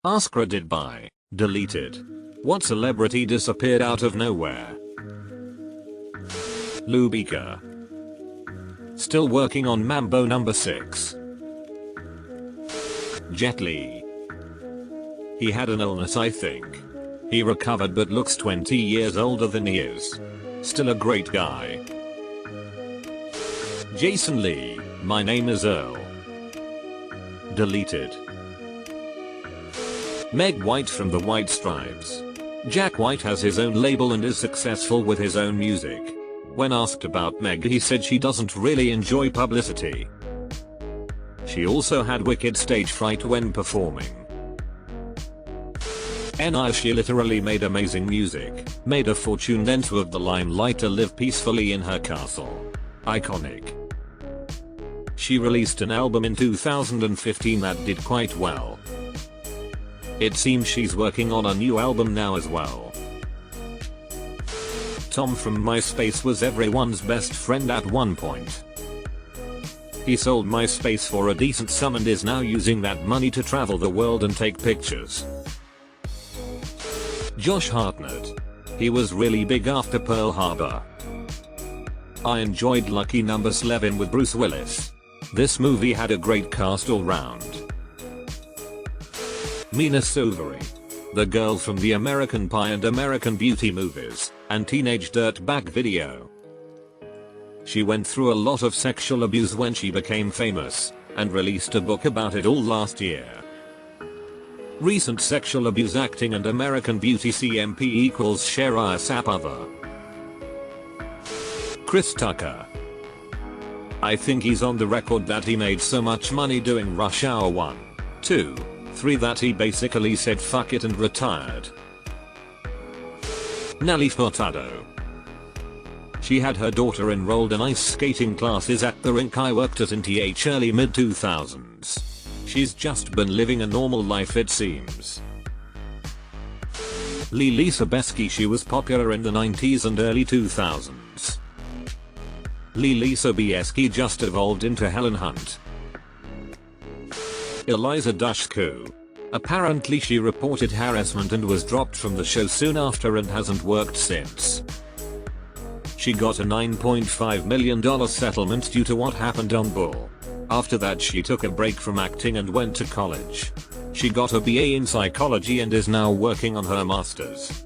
AskReddit by deleted. What celebrity disappeared out of nowhere? Lubika. Still working on Mambo number 6. Jet Li. He had an illness, I think. He recovered but looks 20 years older than he is. Still a great guy. Jason Lee. My name is Earl. Deleted. Meg White from the White Stripes. Jack White has his own label and is successful with his own music. When asked about Meg, he said she doesn't really enjoy publicity. She also had wicked stage fright when performing. She literally made amazing music, made a fortune, then to have the limelight to live peacefully in her castle. Iconic. She released an album in 2015 that did quite well. It seems she's working on a new album now as well. Tom from MySpace was everyone's best friend at one point. He sold MySpace for a decent sum and is now using that money to travel the world and take pictures. Josh Hartnett. He was really big after Pearl Harbor. I enjoyed Lucky Number 11 with Bruce Willis. This movie had a great cast all round. Mina Sovery. The girl from the American Pie and American Beauty movies, and Teenage Dirtbag video. She went through a lot of sexual abuse when she became famous, and released a book about it all last year. Recent sexual abuse acting and American Beauty CMP equals Shara Sapother. Chris Tucker. I think he's on the record that he made so much money doing Rush Hour 1, 2, 3 that he basically said fuck it and retired. Nelly Furtado. She had her daughter enrolled in ice skating classes at the rink I worked at in the early mid 2000s. She's just been living a normal life, it seems. Lily Sobieski. She was popular in the 90s and early 2000s. Lily Sobieski just evolved into Helen Hunt. Eliza Dushku. Apparently she reported harassment and was dropped from the show soon after and hasn't worked since. She got a $9.5 million settlement due to what happened on Bull. After that she took a break from acting and went to college. She got a BA in psychology and is now working on her master's.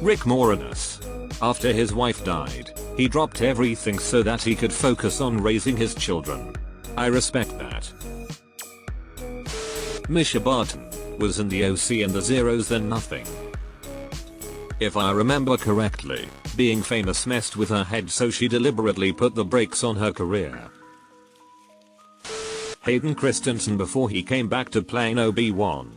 Rick Moranis. After his wife died, he dropped everything so that he could focus on raising his children. I respect that. Misha Barton was in the OC and the Zeros Then Nothing. If I remember correctly, being famous messed with her head, so she deliberately put the brakes on her career. Hayden Christensen before he came back to playing Obi-Wan.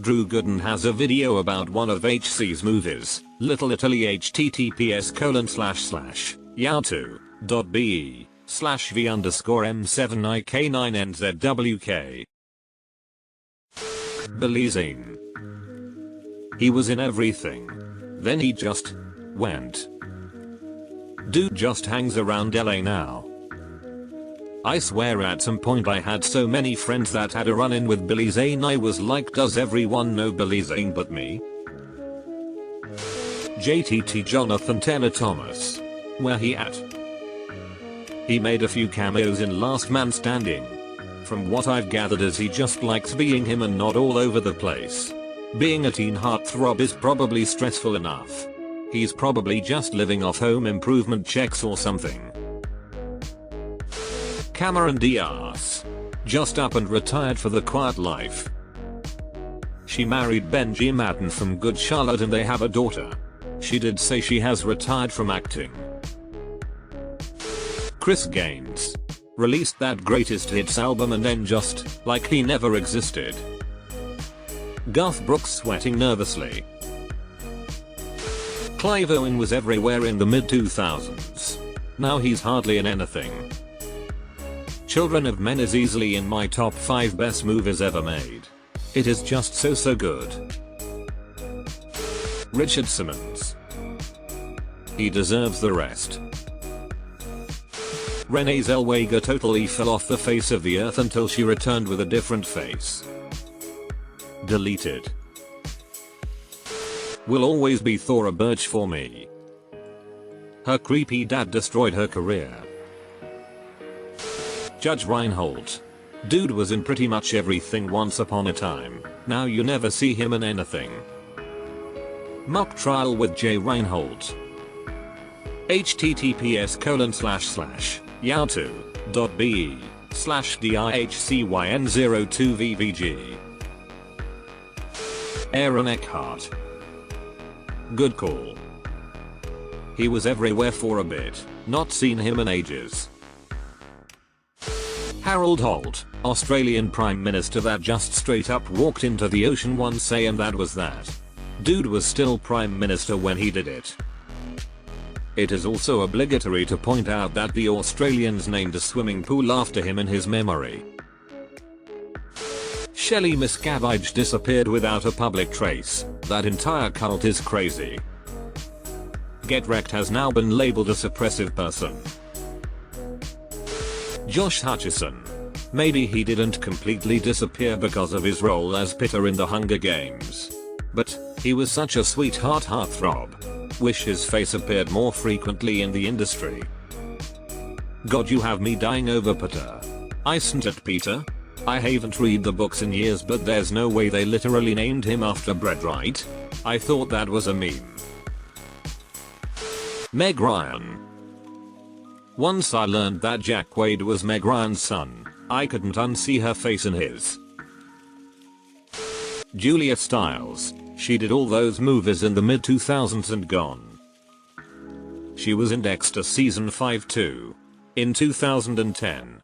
Drew Gooden has a video about one of HC's movies, Little Italy, https://yahoo.be/v_m7ik9nzwk. Billy Zane. He was in everything. Then he just went. Dude just hangs around LA now. I swear at some point I had so many friends that had a run-in with Billy Zane. I was like, does everyone know Billy Zane but me? JTT Jonathan Taylor Thomas. Where he at? He made a few cameos in Last Man Standing. From what I've gathered is he just likes being him and not all over the place. Being a teen heartthrob is probably stressful enough. He's probably just living off home improvement checks or something. Cameron Diaz. Just up and retired for the quiet life. She married Benji Madden from Good Charlotte and they have a daughter. She did say she has retired from acting. Chris Gaines. Released that greatest hits album and then just, like he never existed. Garth Brooks sweating nervously. Clive Owen was everywhere in the mid 2000s. Now he's hardly in anything. Children of Men is easily in my top 5 best movies ever made. It is just so good. Richard Simmons. He deserves the rest. Renee Zellweger totally fell off the face of the earth until she returned with a different face. Deleted. Will always be Thora Birch for me. Her creepy dad destroyed her career. Judge Reinhold. Dude was in pretty much everything once upon a time. Now you never see him in anything. Mock trial with J. Reinhold. https://yahoo.be/dihcyn02vvg. Aaron Eckhart. Good call. He was everywhere for a bit, not seen him in ages. Harold Holt, Australian Prime Minister that just straight up walked into the ocean one day and that was that. Dude was still Prime Minister when he did it. It is also obligatory to point out that the Australians named a swimming pool after him in his memory. Shelley Miscavige disappeared without a public trace. That entire cult is crazy. Get Wrecked has now been labeled a suppressive person. Josh Hutcherson. Maybe he didn't completely disappear because of his role as Peter in the Hunger Games. But he was such a sweetheart heartthrob. Wish his face appeared more frequently in the industry. God, you have me dying over Peter. Isn't it Peter? I haven't read the books in years, but there's no way they literally named him after bread, right? I thought that was a meme. Meg Ryan. Once I learned that Jack Wade was Meg Ryan's son, I couldn't unsee her face in his. Julia Stiles. She did all those movies in the mid 2000s and gone. She was in Dexter season 5 too. In 2010.